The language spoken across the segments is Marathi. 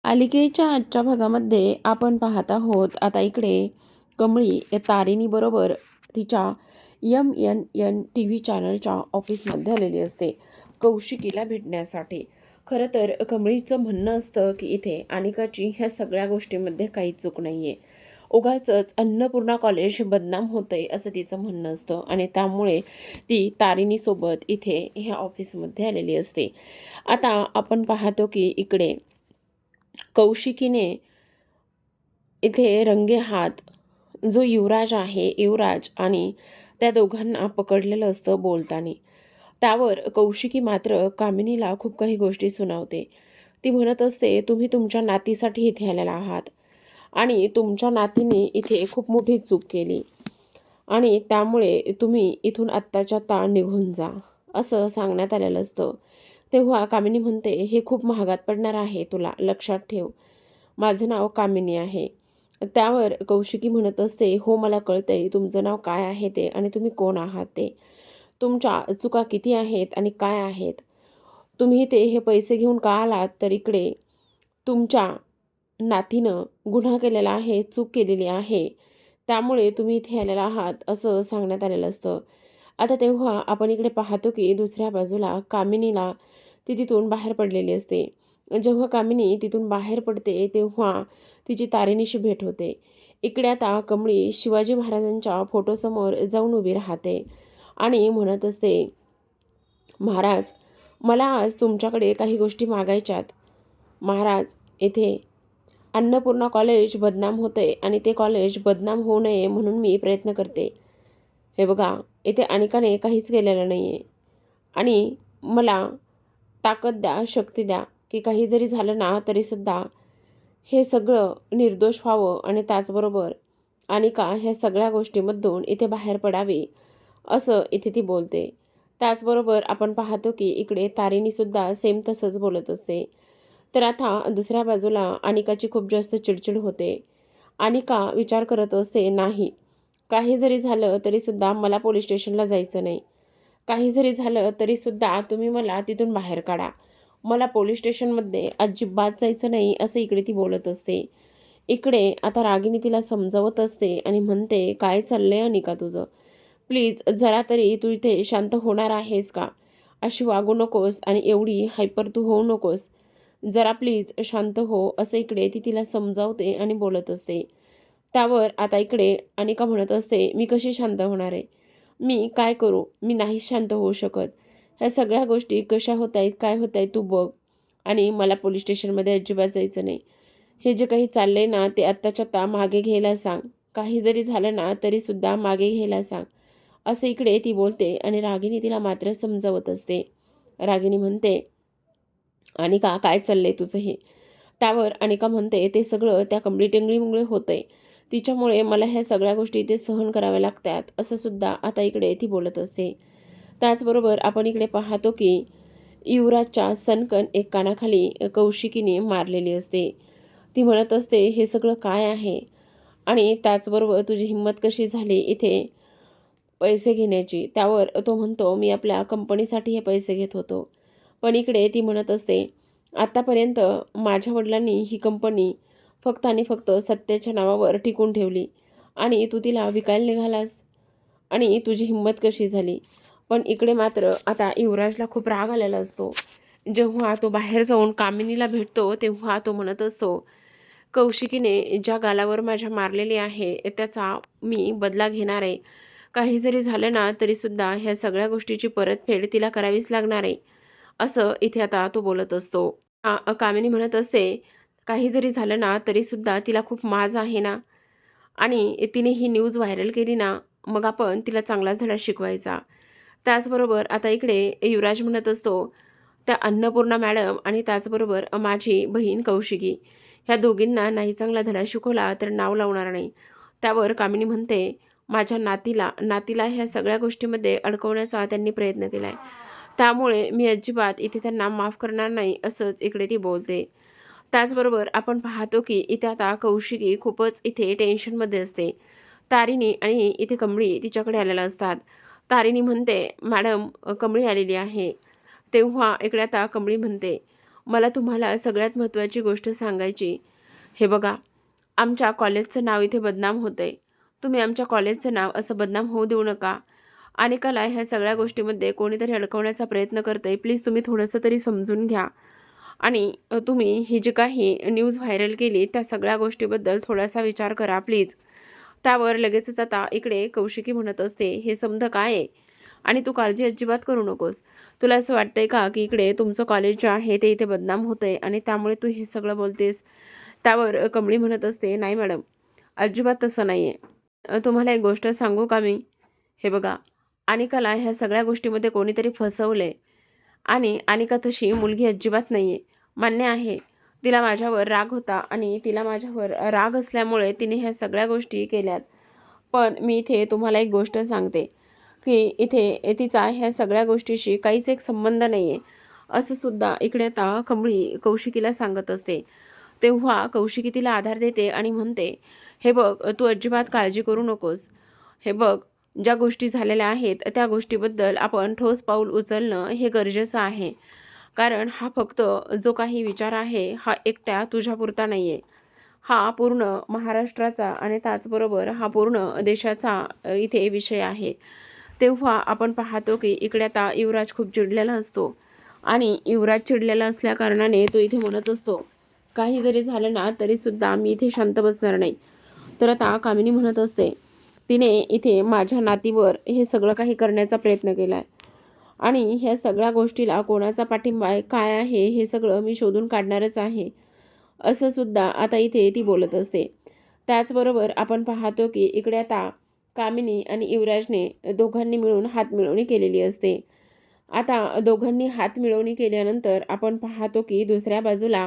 अलीकडच्या आजच्या भागामध्ये आपण पाहत आहोत आता इकडे कमळी या तारिणी बरोबर तिच्या MNN TV चॅनलच्या ऑफिसमध्ये आलेली असते कौशिकीला भेटण्यासाठी। खरं तर कमळीचं म्हणणं असतं की इथे अनिकाची ह्या सगळ्या गोष्टींमध्ये काही चूक नाहीये, उगाचच अन्नपूर्णा कॉलेज बदनाम होतंय असं तिचं म्हणणं असतं आणि त्यामुळे ती तारिणीसोबत इथे ह्या ऑफिसमध्ये आलेली असते। आता आपण पाहतो की इकडे कौशिकीने इथे रंगेहात जो युवराज आहे, युवराज आणि त्या दोघांना पकडलेलं असतं बोलताना। त्यावर कौशिकी मात्र कामिनीला खूप काही गोष्टी सुनावते। ती म्हणत असते, तुम्ही तुमच्या नातीसाठी इथे आलेला आहात आणि तुमच्या नातीने इथे खूप मोठी चूक केली आणि त्यामुळे तुम्ही इथून आत्ताच्या आत्ता निघून जा असं सांगण्यात आलेलं असतं। तेव्हा कामिनी म्हणते, हे खूप महागात पडणार आहे तुला, लक्षात ठेव, माझं नाव कामिनी आहे। त्यावर कौशिकी म्हणत असते, हो मला कळतंय तुमचं नाव काय आहे ते आणि तुम्ही कोण आहात ते, तुमच्या चुका किती आहेत आणि काय आहेत, तुम्ही ते हे पैसे घेऊन का आलात, तर इकडे तुमच्या नातीनं गुन्हा केलेला आहे, चूक केलेली आहे, त्यामुळे तुम्ही इथे आलेला आहात असं सांगण्यात आलेलं असतं। आता तेव्हा आपण इकडे पाहतो की दुसऱ्या बाजूला कामिनीला ती तिथून बाहेर पडलेली असते। जेव्हा कामिनी तिथून बाहेर पडते तेव्हा तिची तारिणीशी भेट होते। इकडे आता कमळी शिवाजी महाराजांच्या फोटोसमोर जाऊन उभी राहते आणि म्हणत असते, महाराज मला आज तुमच्याकडे काही गोष्टी मागायच्यात। महाराज इथे अन्नपूर्णा कॉलेज बदनाम होते आणि ते कॉलेज बदनाम होऊ नये म्हणून मी प्रयत्न करते। हे बघा, इथे अनिकाने काहीच केलेलं नाही आहे आणि मला ताकद द्या, शक्ती द्या की काही जरी झालं ना तरीसुद्धा हे सगळं निर्दोष व्हावं आणि त्याचबरोबर अनिका ह्या सगळ्या गोष्टीमधून इथे बाहेर पडावी असं इथे ती बोलते। त्याचबरोबर आपण पाहतो की इकडे तारिणीसुद्धा सेम तसंच बोलत असते। तर आता दुसऱ्या बाजूला अनिकाची खूप जास्त चिडचिड होते। अनिका विचार करत असते, नाही, काही जरी झालं तरीसुद्धा मला पोलीस स्टेशनला जायचं नाही, काही जरी झालं तरीसुद्धा तुम्ही मला तिथून बाहेर काढा, मला पोलीस स्टेशनमध्ये अजिबात जायचं नाही असं इकडे ती बोलत असते। इकडे आता रागिनी तिला समजावत असते आणि म्हणते, काय चाललंय अनिका तुझं, प्लीज जरा तरी तू इथे शांत होणार आहेस का, अशी वागू नकोस आणि एवढी हायपर तू होऊ नकोस, जरा प्लीज शांत हो असं इकडे ती तिला समजावते आणि बोलत असते। त्यावर आता इकडे अनिका म्हणत असते, मी कशी शांत होणार आहे, मी काय करू, मी नाही शांत होऊ शकत, ह्या सगळ्या गोष्टी कशा होत आहेत, काय होत आहे तू बघ, आणि मला पोलीस स्टेशनमध्ये अजिबात जायचं नाही, हे जे काही चाललंय ना ते आत्ताच्या आत्ता मागे घ्यायला सांग, काही जरी झालं ना तरीसुद्धा मागे घ्यायला सांग असं इकडे ती बोलते आणि रागिनी तिला मात्र समजावत असते। रागिनी म्हणते, अनिका काय चाललंय तुझं हे, त्यावर अनिका म्हणते, ते सगळं त्या कमळी टेंगळीमुळे होतंय, तिच्यामुळे मला ह्या सगळ्या गोष्टी ते सहन कराव्या लागतात असं सुद्धा आता इकडे ती बोलत असते। त्याचबरोबर आपण इकडे पाहतो की युवराजच्या सनकन एक कानाखाली कौशिकीने मारलेली असते। ती म्हणत असते, हे सगळं काय आहे आणि त्याचबरोबर तुझी हिंमत कशी झाली इथे पैसे घेण्याची, त्यावर तो म्हणतो, मी आपल्या कंपनीसाठी हे पैसे घेत होतो। पण इकडे ती म्हणत असते, आतापर्यंत माझ्या वडिलांनी ही कंपनी फक्त आणि फक्त सत्याच्या नावावर टिकून ठेवली आणि तू तिला विकायला निघालास आणि तुझी हिंमत कशी झाली। पण इकडे मात्र आता युवराजला खूप राग आलेला असतो। जेव्हा तो बाहेर जाऊन कामिनीला भेटतो तेव्हा तो म्हणत असतो, कौशिकीने ज्या गालावर माझ्या मारलेली आहे त्याचा मी बदला घेणार आहे, काही जरी झालं ना तरीसुद्धा ह्या सगळ्या गोष्टीची परतफेड तिला करावीच लागणार आहे असं इथे आता तो बोलत असतो। कामिनी म्हणत असते, काही जरी झालं ना तरीसुद्धा तिला खूप माज आहे ना आणि तिने ही न्यूज व्हायरल केली ना, मग आपण तिला चांगलाच धडा शिकवायचा। त्याचबरोबर आता इकडे युवराज म्हणत असतो, त्या अन्नपूर्णा मॅडम आणि त्याचबरोबर माझी बहीण कौशिकी ह्या दोघींना नाही चांगला धडा शिकवला तर नाव लावणार नाही। त्यावर कामिनी म्हणते, माझ्या नातीला ह्या सगळ्या गोष्टीमध्ये अडकवण्याचा त्यांनी प्रयत्न केला आहे, त्यामुळे मी अजिबात इथे त्यांना माफ करणार नाही असंच इकडे ती बोलते। त्याचबरोबर आपण पाहतो की इथे आता कौशिकी खूपच इथे टेन्शनमध्ये असते। तारिणी आणि इथे कमळी तिच्याकडे आलेल्या असतात। तारिणी म्हणते, मॅडम कमळी आलेली आहे। तेव्हा इकडे आता कमळी म्हणते, मला तुम्हाला सगळ्यात महत्त्वाची गोष्ट सांगायची. हे बघा, आमच्या कॉलेजचं नाव इथे बदनाम होतंय. तुम्ही आमच्या कॉलेजचं नाव असं बदनाम होऊ देऊ नका. अनिकाला ह्या सगळ्या गोष्टीमध्ये कोणीतरी अडकवण्याचा प्रयत्न करतंय. प्लीज तुम्ही थोडंसं तरी समजून घ्या. आणि तुम्ही ही जी काही न्यूज व्हायरल केली त्या सगळ्या गोष्टीबद्दल थोडासा विचार करा प्लीज. त्यावर लगेचच आता इकडे कौशिकी म्हणत असते, हे समज काय आहे आणि तू काळजी अजिबात करू नकोस. तुला असं वाटतंय का की इकडे तुमचं कॉलेज जे आहे ते इथे बदनाम होतंय आणि त्यामुळे तू हे सगळं बोलतेस? त्यावर कमळी म्हणत असते, नाही मॅडम, अजिबात तसं नाही आहे. तुम्हाला एक गोष्ट सांगू का मी? हे बघा, अनिकाला ह्या सगळ्या गोष्टीमध्ये कोणीतरी फसवलंय आणि अनिका तशी मुलगी अजिबात नाही आहे. मान्य आहे, तिला माझ्यावर राग होता आणि तिला माझ्यावर राग असल्यामुळे तिने ह्या सगळ्या गोष्टी केल्यात. पण मी इथे तुम्हाला एक गोष्ट सांगते की इथे तिचा ह्या सगळ्या गोष्टीशी काहीच एक संबंध नाही आहे, असं सुद्धा इकडे आता कमळी कौशिकीला सांगत असते. तेव्हा कौशिकी तिला आधार देते आणि म्हणते, हे बघ, तू अजिबात काळजी करू नकोस. हे बघ, ज्या गोष्टी झालेल्या आहेत त्या गोष्टीबद्दल आपण ठोस पाऊल उचलणं हे गरजेचं आहे. कारण हा फक्त जो काही विचार आहे हा एकट्या तुझ्यापुरता नाही आहे. हा पूर्ण महाराष्ट्राचा आणि त्याचबरोबर हा पूर्ण देशाचा इथे विषय आहे. तेव्हा आपण पाहतो की इकडे आता युवराज खूप चिडलेला असतो आणि युवराज चिडलेला असल्याकारणाने तो इथे म्हणत असतो, काही जरी झालं ना तरीसुद्धा मी इथे शांत बसणार नाही. तर आता कामिनी म्हणत असते, तिने इथे माझ्या नातीवर हे सगळं काही करण्याचा प्रयत्न केला आहे आणि ह्या सगळ्या गोष्टीला कोणाचा पाठिंबा आहे, काय आहे, हे सगळं मी शोधून काढणारच आहे, असं सुद्धा आता इथे ती बोलत असते. त्याचबरोबर आपण पाहतो की इकडे आता कामिनी आणि युवराजने दोघांनी मिळून हातमिळवणी केलेली असते. आता दोघांनी हातमिळवणी केल्यानंतर आपण पाहतो की दुसऱ्या बाजूला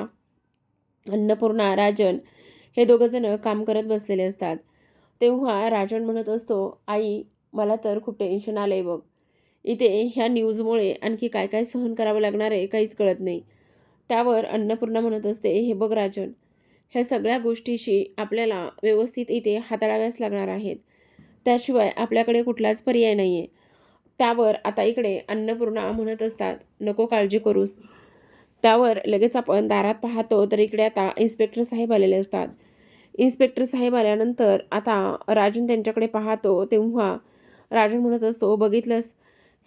अन्नपूर्णा, राजन हे दोघंजण काम करत बसलेले असतात. तेव्हा राजन म्हणत असतो, आई, मला तर खूप टेन्शन आलं आहे बघ. इथे ह्या न्यूजमुळे आणखी काय काय सहन करावं लागणार आहे काहीच कळत नाही. त्यावर अन्नपूर्णा म्हणत असते, हे बघ राजन, ह्या सगळ्या गोष्टीशी आपल्याला व्यवस्थित इथे हाताळाव्याच लागणार आहेत. त्याशिवाय आपल्याकडे कुठलाच पर्याय नाही आहे. त्यावर आता इकडे अन्नपूर्णा म्हणत असतात, नको काळजी करूस. त्यावर लगेच आपण दारात पाहतो तर इकडे आता इन्स्पेक्टर साहेब आलेले असतात. इन्स्पेक्टर साहेब आल्यानंतर आता राजन त्यांच्याकडे पाहतो. तेव्हा राजन म्हणत असतो, बघितलंस,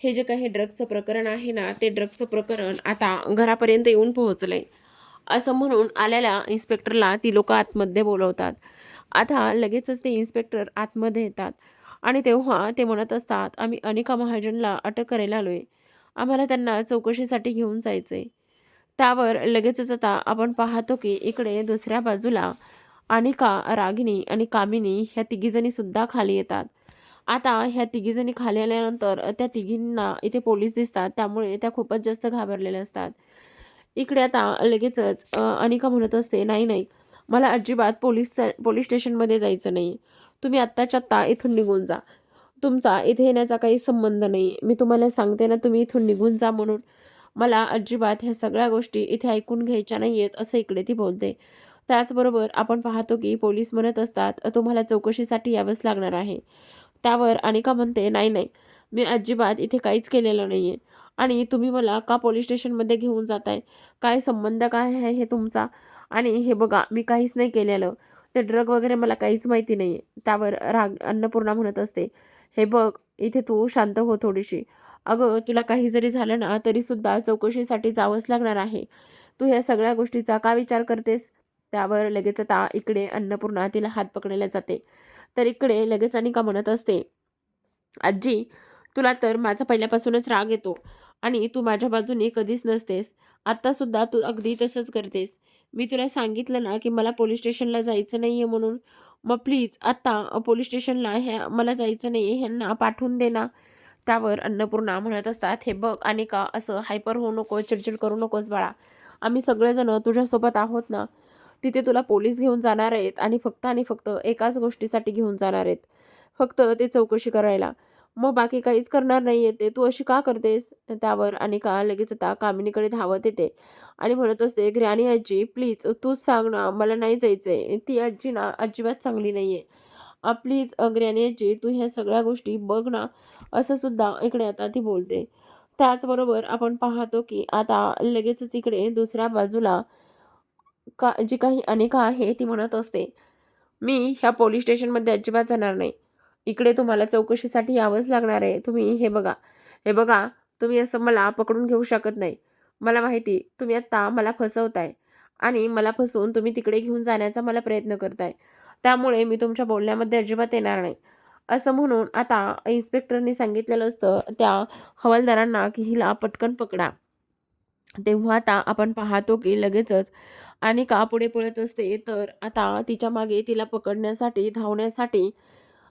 हे जे काही ड्रग्सचं प्रकरण आहे ना, ते ड्रग्सचं प्रकरण आता घरापर्यंत येऊन पोहोचलंय, असं म्हणून आलेल्या इन्स्पेक्टरला ती लोक आतमध्ये बोलवतात. आता लगेचच ते इन्स्पेक्टर आतमध्ये येतात आणि तेव्हा ते म्हणत असतात, आम्ही अनिका महाजनला अटक करायला आलोय, आम्हाला त्यांना चौकशीसाठी घेऊन जायचंय. त्यावर लगेचच आता आपण पाहतो की इकडे दुसऱ्या बाजूला अनिका, रागिनी आणि कामिनी ह्या तिघीजणी सुद्धा खाली येतात. आता ह्या तिघीजणी खाली आल्यानंतर त्या तिघींना इथे पोलीस दिसतात, त्यामुळे त्या खूपच जास्त घाबरलेल्या असतात. इकडे आता लगेचच अनिका म्हणत असते, नाही नाही, मला अजिबात पोलीस स्टेशनमध्ये जायचं नाही. तुम्ही आत्ताच्या आत्ता इथून निघून जा. तुमचा इथे येण्याचा काही संबंध नाही. मी तुम्हाला सांगते ना, तुम्ही इथून निघून जा म्हणून. मला अजिबात ह्या सगळ्या गोष्टी इथे ऐकून घ्यायच्या नाही आहेत, असं इकडे ती बोलते. त्याचबरोबर आपण पाहतो की पोलीस म्हणत असतात, तुम्हाला चौकशीसाठी यावंच लागणार आहे. त्यावर अनिका म्हणते, नाही नाही, मी अजिबात इथे काहीच केलेलं नाही आहे आणि तुम्ही मला का पोलीस स्टेशनमध्ये घेऊन जाताय? काय संबंध काय आहे हे तुमचा? आणि हे बघा, मी काहीच नाही केलेलं. ते ड्रग वगैरे मला काहीच माहिती नाही आहे. त्यावर अन्नपूर्णा म्हणत असते, हे बघ, इथे तू शांत हो थोडीशी. अगं, तुला काही जरी झालं ना तरीसुद्धा चौकशीसाठी जावंच लागणार आहे. तू ह्या सगळ्या गोष्टीचा का विचार करतेस? त्यावर लगेच आता इकडे अन्नपूर्णा तिला हात पकडायला जाते. तर इकडे लगेच अनिका म्हणत असते, आजी, तुला तर माझा पहिल्यापासूनच राग येतो आणि तू माझ्या बाजूने कधीच नसतेस. आत्तासुद्धा तू अगदी तसंच करतेस. मी तुला सांगितलं ना की मला पोलीस स्टेशनला जायचं नाही आहे म्हणून. मग प्लीज आत्ता पोलीस स्टेशनला ह्या मला जायचं नाही आहे, ह्यांना पाठवून दे ना. त्यावर अन्नपूर्णा म्हणत असतात, हे बघ अनिका, असं हायपर होऊ नको, चिडचिड करू नकोस बाळा. आम्ही सगळेजण तुझ्यासोबत आहोत ना. तिथे तुला पोलीस घेऊन जाणार आहेत आणि फक्त एकाच गोष्टीसाठी घेऊन जाणार आहेत. फक्त ते चौकशी करायला. मग बाकी काहीच करणार नाहीये ते. तू अशी का करतेस? त्यावर अनिका लगेच आता कामिनीकडे धावत येते आणि म्हणत असते, "ग्रॅनी आजी, प्लीज तूच सांग ना, मला नाही जायचंय. ती आजी ना अजिबात चांगली नाहीये. प्लीज ग्रॅनी आजी, तू ह्या सगळ्या गोष्टी बघ ना." असं सुद्धा इकडे आता ती बोलते. त्याचबरोबर आपण पाहतो की आता लगेचच इकडे दुसऱ्या बाजूला जी काही अनिका आहे ती म्हणत असते, "मी ह्या पोलिस स्टेशनमध्ये अजिबात जाणार नाही. इकडे तुम्हाला चौकशीसाठी यावंच लागणार आहे. तुम्ही हे बघा, हे बघा, तुम्ही असं मला पकडून घेऊ शकत नाही. मला माहिती तुम्ही आत्ता मला फसवताय आणि मला फसवून तुम्ही तिकडे घेऊन जाण्याचा मला प्रयत्न करताय. त्यामुळे मी तुमच्या बोलण्यामध्ये अजिबात येणार नाही." असं म्हणून आता इन्स्पेक्टरनी सांगितलेलं असतं त्या हवालदारांना, की हिला पटकन पकडा. तेव्हा आता आपण पाहतो की लगेचच अनिका पुढे पळत असते. तर आता तिच्या मागे तिला पकडण्यासाठी, धावण्यासाठी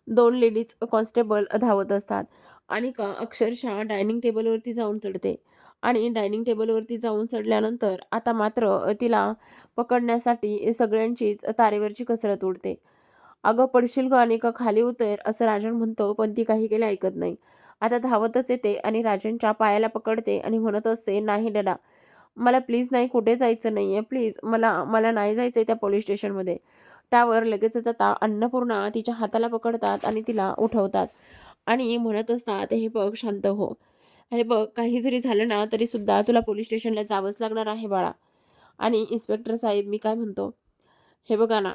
2 लेडीज कॉन्स्टेबल धावत असतात. अनिका अक्षरशः डायनिंग टेबलवरती जाऊन चढते आणि डायनिंग टेबलवरती जाऊन चढल्यानंतर आता मात्र तिला पकडण्यासाठी सगळ्यांचीच तारेवरची कसरत उडते. "अगं पडशील गं अनिका, खाली उतर," असं राजन म्हणतो, पण ती काही केलं ऐकत नाही. आता धावतच येते आणि राजनच्या पायाला पकडते आणि म्हणत असते, "नाही दादा, मला प्लीज नाही, कुठे जायचं नाहीये. प्लीज मला मला नाही जायचंय त्या पोलिस स्टेशनमध्ये." त्यावर लगेचच आता अन्नपूर्णा तिच्या हाताला पकडतात आणि तिला उठवतात आणि म्हणत असतात, "हे बघ शांत हो. हे बघ काही जरी झालं ना तरी सुद्धा तुला पोलिस स्टेशनला जावंच लागणार आहे बाळा." आणि इन्स्पेक्टर साहेब मी काय म्हणतो, "हे बघा ना,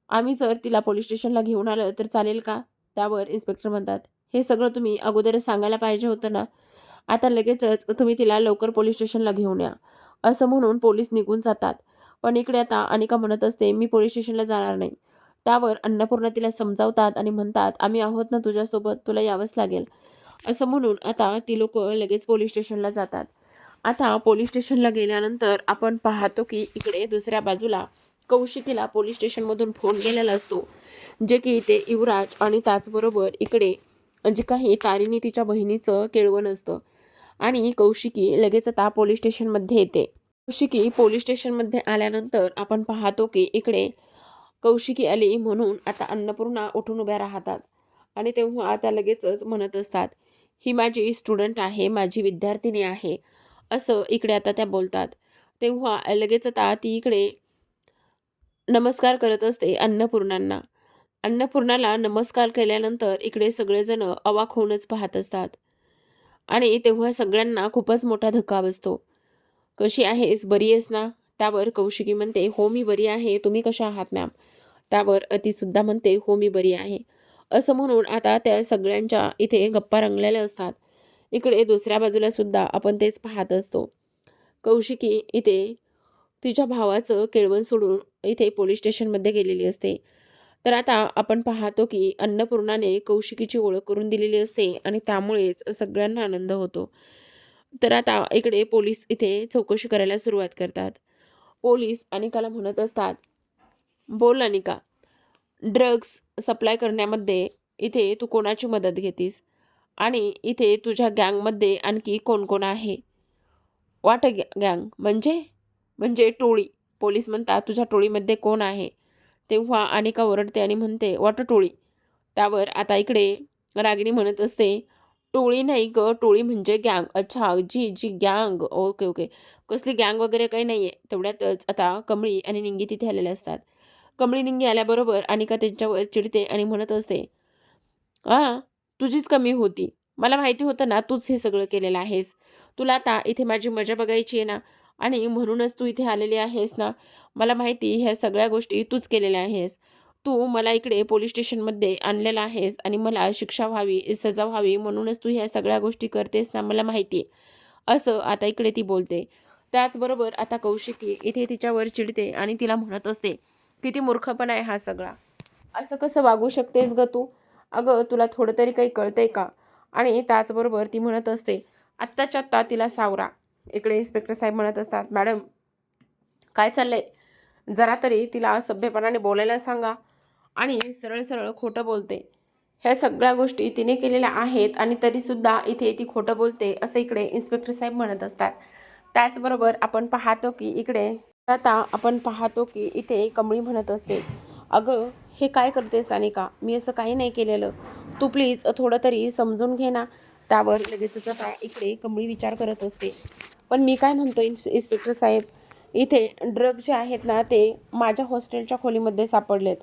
आम्ही जर तिला पोलिस स्टेशनला घेऊन आलं तर चालेल का?" त्यावर इन्स्पेक्टर म्हणतात, "हे सगळं तुम्ही अगोदरच सांगायला पाहिजे होतं ना. आता लगेचच तुम्ही तिला लवकर पोलिस स्टेशनला घेऊन या." असं म्हणून पोलीस निघून जातात. पण इकडे आता अनिका म्हणत असते, "मी पोलिस स्टेशनला जाणार नाही." त्यावर अन्नपूर्णा तिला समजावतात आणि म्हणतात, "आम्ही आहोत ना तुझ्यासोबत, तुला यावंच लागेल." असं म्हणून आता ती लोकं लगेच पोलिस स्टेशनला जातात. आता पोलिस स्टेशनला गेल्यानंतर आपण पाहतो की इकडे दुसऱ्या बाजूला कौशिकीला पोलिस स्टेशनमधून फोन गेलेला असतो. जे की ते युवराज आणि त्याचबरोबर इकडे जे काही तारिणी तिच्या बहिणीचं केळवण असतं आणि कौशिकी लगेच आता पोलिस स्टेशनमध्ये येते. कौशिकी पोलिस स्टेशनमध्ये आल्यानंतर आपण पाहतो की इकडे कौशिकी आली म्हणून आता अन्नपूर्णा उठून उभ्या राहतात आणि तेव्हा त्या लगेचच म्हणत असतात, "ही माझी स्टुडंट आहे, माझी विद्यार्थिनी आहे." असं इकडे आता त्या बोलतात. तेव्हा लगेच आता ती इकडे नमस्कार करत असते अन्नपूर्णांना. अन्नपूर्णाला नमस्कार केल्यानंतर इकडे सगळेजण अवाक होऊनच पाहत असतात आणि तेव्हा सगळ्यांना खूपच मोठा धक्का बसतो. "कशी आहेस? बरी आहेस ना?" त्यावर कौशिकी म्हणते, "हो, मी बरी आहे. तुम्ही कशा आहात मॅम?" त्यावर तीसुद्धा म्हणते, "हो, मी बरी आहे." असं म्हणून आता त्या सगळ्यांच्या इथे गप्पा रंगलेल्या असतात. इकडे दुसऱ्या बाजूला सुद्धा आपण तेच पाहत असतो. कौशिकी इथे तिच्या भावाचं केळवण सोडून इथे पोलिस स्टेशनमध्ये गेलेली असते. तर आता आपण पाहतो की अन्नपूर्णाने कौशिकीची ओळख करून दिलेली असते आणि त्यामुळेच सगळ्यांना आनंद होतो. तर आता इकडे पोलीस इथे चौकशी करायला सुरुवात करतात. पोलीस अनिकाला म्हणत असतात, "बोल अनिका, ड्रग्ज सप्लाय करण्यामध्ये इथे तू कोणाची मदत घेतीस? आणि इथे तुझ्या गँगमध्ये आणखी कोण-कोण आहे?" "व्हॉट अ गँग? म्हणजे?" "म्हणजे टोळी." पोलीस म्हणतात, "तुझ्या टोळीमध्ये कोण आहे?" तेव्हा अनिका ओरडते आणि म्हणते, "व्हॉट अ टोळी?" त्यावर आता इकडे रागिणी म्हणत असते, "टोळी नाही गं, टोळी म्हणजे गँग." "अच्छा, जी, जी गँग. Okay, okay." कसली गँग वगैरे काही नाहीये. तेवढ्यातच आता कमळी आणि निंगी तिथे आलेले असतात. कमळी निंगी आल्याबरोबर अनिका त्यांच्यावर चिडते आणि म्हणत असते, "हां, तुझीच कमी होती. मला माहिती होतं ना तूच हे सगळं केलेलं आहेस. तुला आता इथे माझी मजा बघायची आहे ना आणि म्हणूनच तू इथे आलेली आहेस ना. मला माहिती ह्या सगळ्या गोष्टी तूच केलेल्या आहेस. तू मला इकडे पोलिस स्टेशनमध्ये आणलेलं आहेस आणि मला शिक्षा व्हावी, सजा व्हावी म्हणूनच तू ह्या सगळ्या गोष्टी करतेस ना, मला माहिती आहे." असं आता इकडे ती बोलते. त्याचबरोबर आता कौशिकी इथे तिच्यावर चिडते आणि तिला म्हणत असते, "किती मूर्खपणा आहे हा सगळा. असं कसं वागू शकतेस गं तू? अगं तुला थोडं तरी काही कळतंय का?" आणि त्याचबरोबर ती म्हणत असते, "आत्ताच्या आत्ता तिला सावरा." इकडे इन्स्पेक्टर साहेब म्हणत असतात, "मॅडम, काय चाललंय? जरा तरी तिला सभ्यपणाने बोलायला सांगा." आणि सरळ-सरळ खोटं बोलते. ह्या सगळ्या गोष्टी तिने केलेल्या आहेत आणि तरीसुद्धा इथे ती खोटं बोलते, असं इकडे इन्स्पेक्टर साहेब म्हणत असतात. त्याचबरोबर आपण पाहतो की इथे कमळी म्हणत असते, "अगं, हे काय करतेस अनिका? मी असं काही नाही केलेलं. तू प्लीज थोडं तरी समजून घे ना." त्यावर लगेचच आता इकडे कमळी विचार करत असते, "पण मी काय म्हणतो इन्स्पेक्टर साहेब, इथे ड्रग जे आहेत ना ते माझ्या हॉस्टेलच्या खोलीमध्ये सापडलेत.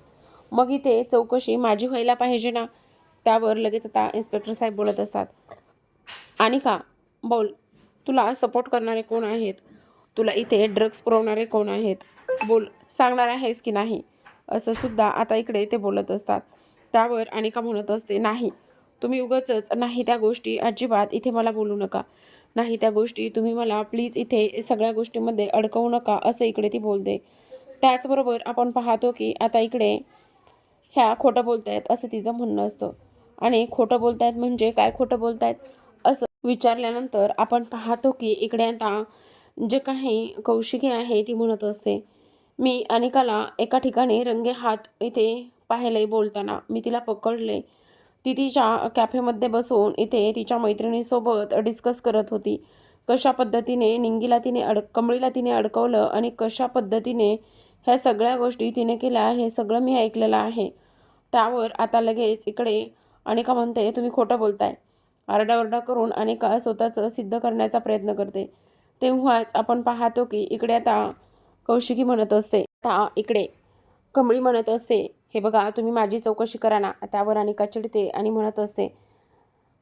मग इथे चौकशी माझी व्हायला पाहिजे ना." त्यावर लगेच आता इन्स्पेक्टर साहेब बोलत असतात, "अनिका, बोल, तुला सपोर्ट करणारे कोण आहेत? तुला इथे ड्रग्स पुरवणारे कोण आहेत? बोल, सांगणार आहेस की नाही? असं सुद्धा आता इकडे ते बोलत असतात. त्यावर अनिका म्हणत असते, नाही, तुम्ही उगाचच नाही त्या गोष्टी अजिबात इथे मला बोलू नका. नाही त्या गोष्टी तुम्ही मला प्लीज इथे सगळ्या गोष्टींमध्ये अडकवू नका, असं इकडे ती बोलते. त्याचबरोबर आपण पाहतो की आता इकडे ह्या खोटं बोलतायत असं तिचं म्हणणं असतं. आणि खोटं बोलतायत म्हणजे काय खोटं बोलतायत असं विचारल्यानंतर आपण पाहतो की इकडे आता जे काही कौशिकी आहे ती म्हणत असते, मी अनिकाला एका ठिकाणी रंगेहात इथे पाहिलंय बोलताना. मी तिला पकडले. ती तिच्या कॅफेमध्ये बसून इथे तिच्या मैत्रिणीसोबत डिस्कस करत होती. कशा पद्धतीने निंगीला तिने कमळीला तिने अडकवलं आणि कशा पद्धतीने ह्या सगळ्या गोष्टी तिने केल्या हे सगळं मी ऐकलेलं आहे. त्यावर आता लगेच इकडे अनिका म्हणते, तुम्ही खोटं बोलताय. आरडाओरडा करून अनिका स्वतःचं सिद्ध करण्याचा प्रयत्न करते. तेव्हाच आपण पाहतो की इकडे आता कौशिकी म्हणत असते, आता इकडे कमळी म्हणत असते, हे बघा तुम्ही माझी चौकशी करा ना. त्यावर अनिका चिडते आणि म्हणत असते,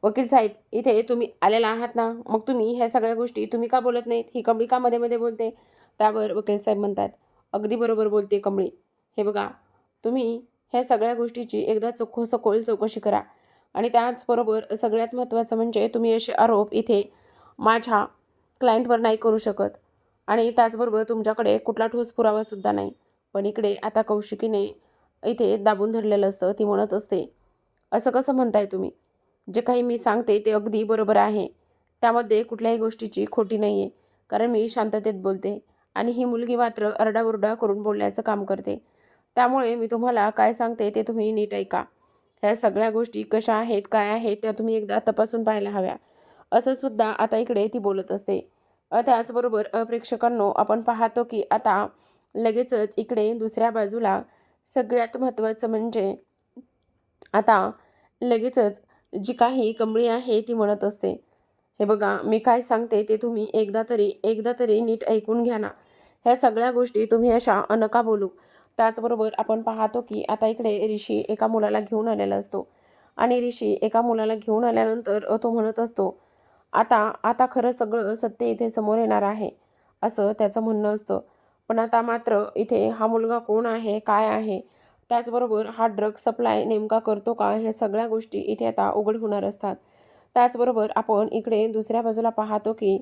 वकील साहेब इथे तुम्ही आलेला आहात ना, मग तुम्ही ह्या सगळ्या गोष्टी तुम्ही का बोलत नाहीत? ही कमळी का मध्ये मध्ये बोलते? त्यावर वकील साहेब म्हणतात, अगदी बरोबर बोलते कमळी. हे बघा, तुम्ही ह्या सगळ्या गोष्टीची एकदा सखोल चौकशी करा. आणि त्याचबरोबर सगळ्यात महत्त्वाचं म्हणजे तुम्ही असे आरोप इथे माझ्या क्लायंटवर नाही करू शकत. आणि त्याचबरोबर तुमच्याकडे कुठला ठोस पुरावासुद्धा नाही. पण इकडे आता कौशिकीने इथे दाबून धरलेलं असतं. ती म्हणत असते, असं कसं म्हणताय तुम्ही? जे काही मी सांगते ते अगदी बरोबर आहे. त्यामध्ये कुठल्याही गोष्टीची खोटी नाही आहे. कारण मी शांततेत बोलते आणि ही मुलगी मात्र अरडाओरडा करून बोलण्याचं काम करते. त्यामुळे मी तुम्हाला काय सांगते ते तुम्ही नीट ऐका. ह्या सगळ्या गोष्टी कशा आहेत, काय आहेत त्या तुम्ही एकदा तपासून पाहायला हव्या. असं सुद्धा आता इकडे ती बोलत असते. त्याचबरोबर प्रेक्षकांनो आपण पाहतो की आता लगेचच इकडे दुसऱ्या बाजूला सगळ्यात महत्त्वाचं म्हणजे आता लगेचच जी काही कमळी आहे ती म्हणत असते, हे बघा मी काय सांगते ते तुम्ही एकदा तरी नीट ऐकून घ्या ना. ह्या सगळ्या गोष्टी तुम्ही अशा नका बोलू. त्याचबरोबर आपण पाहतो की आता इकडे ऋषी एका मुलाला घेऊन आलेला असतो. आणि ऋषी एका मुलाला घेऊन आल्यानंतर तो म्हणत असतो, आता आता खरं सगळं सत्य इथे समोर येणार आहे, असं त्याचं म्हणणं असतं. पण आता मात्र इथे हा मुलगा कोण आहे, काय आहे, त्याचबरोबर हा ड्रग सप्लाय नेमका करतो का, ह्या सगळ्या गोष्टी इथे आता उघड होणार असतात. त्याचबरोबर आपण इकडे दुसऱ्या बाजूला पाहतो की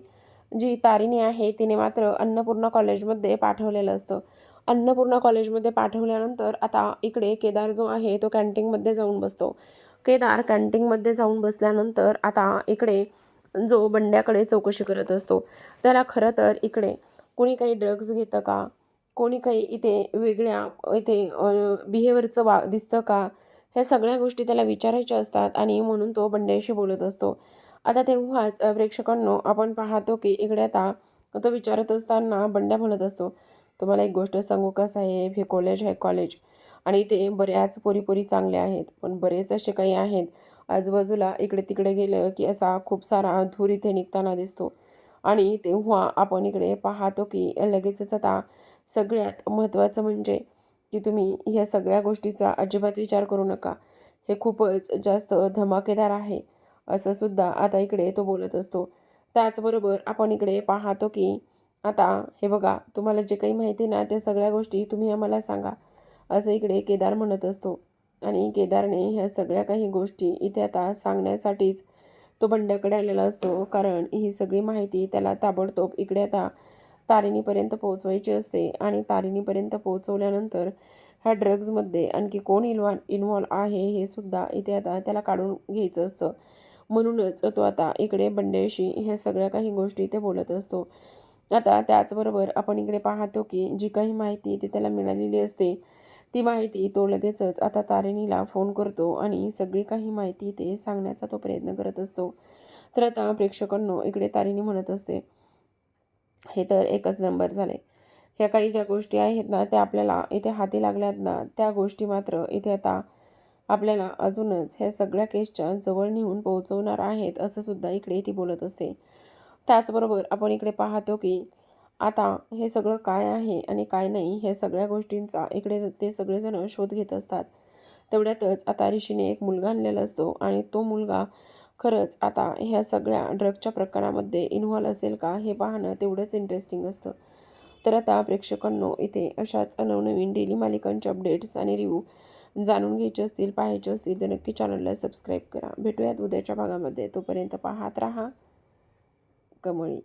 जी तारिणी आहे तिने मात्र अन्नपूर्णा कॉलेजमध्ये पाठवलेलं असतं. अन्नपूर्णा कॉलेजमध्ये पाठवल्यानंतर आता इकडे केदार जो आहे तो कॅन्टीनमध्ये जाऊन बसतो. केदार कॅन्टीनमध्ये जाऊन बसल्यानंतर आता इकडे जो बंड्याकडे चौकशी करत असतो. त्याला खरं तर इकडे कोणी काही ड्रग्ज घेतं का? कोणी काही इथे वेगळ्या इथे बिहेवियरचं दिसतं का? ह्या सगळ्या गोष्टी त्याला विचारायच्या असतात आणि म्हणून तो बंड्याशी बोलत असतो. आता तेव्हाच प्रेक्षकांनो आपण पाहतो की इकडे आता तो विचारत असताना बंड्या म्हणत असतो, तुम्हाला एक गोष्ट सांगू का साहेब, हे कॉलेज आहे कॉलेज आणि इथे बऱ्याच पोरी चांगल्या आहेत. पण बरेच असे काही आहेत आजूबाजूला इकडे तिकडे गेलं की असा खूप सारा धूर इथे निघताना दिसतो. आणि तेव्हा आपण इकडे पाहतो की लगेचच आता सगळ्यात महत्त्वाचं म्हणजे की तुम्ही ह्या सगळ्या गोष्टीचा अजिबात विचार करू नका. हे खूपच जास्त धमाकेदार आहे, असं सुद्धा आता इकडे तो बोलत असतो. त्याचबरोबर आपण इकडे पाहतो की आता हे बघा, तुम्हाला जे काही माहिती ना त्या सगळ्या गोष्टी तुम्ही आम्हाला सांगा, असं इकडे केदार म्हणत असतो. आणि केदारने ह्या सगळ्या काही गोष्टी इथे आता सांगण्यासाठीच तो बंड्याकडे आलेला असतो. कारण ही सगळी माहिती त्याला ताबडतोब इकडे आता तारिणीपर्यंत पोहोचवायची असते. आणि तारिणीपर्यंत पोहोचवल्यानंतर ह्या ड्रग्जमध्ये आणखी कोण इन्व्हॉल्व आहे हे सुद्धा इथे आता त्याला काढून घ्यायचं असतं. म्हणूनच तो आता इकडे बंड्याशी ह्या सगळ्या काही गोष्टी ते बोलत असतो. आता त्याचबरोबर आपण इकडे पाहतो की जी काही माहिती ती त्याला मिळालेली असते, ती माहिती तो लगेचच आता तारिणीला फोन करतो आणि सगळी काही माहिती ते सांगण्याचा तो प्रयत्न करत असतो. तर आता प्रेक्षकांनो इकडे तारिणी म्हणत असते, हे तर एकच नंबर झाले. ह्या काही ज्या गोष्टी आहेत ना त्या आपल्याला इथे हाती लागल्यात ना, त्या गोष्टी मात्र इथे आता आपल्याला अजूनच ह्या सगळ्या केसच्या जवळ नेऊन पोहोचवणार आहेत, असं सुद्धा इकडे ती बोलत असते. त्याचबरोबर आपण इकडे पाहतो की आता हे सगळं काय आहे आणि काय नाही हे सगळ्या गोष्टींचा इकडे ते सगळेजण शोध घेत असतात. तेवढ्यातच आता ऋषीने एक मुलगा आणलेला असतो आणि तो मुलगा खरंच आता ह्या सगळ्या ड्रगच्या प्रकारामध्ये इन्व्हॉल्व असेल का हे पाहणं तेवढंच इंटरेस्टिंग असतं. तर आता प्रेक्षकांनो, इथे अशाच नवनवीन डेली मालिकांचे अपडेट्स आणि रिव्ह्यू जाणून घ्यायचे असतील, पाहायचे असतील तर नक्की चॅनलला सबस्क्राईब करा. भेटूयात उद्याच्या भागामध्ये. तोपर्यंत पाहत राहा कमळी.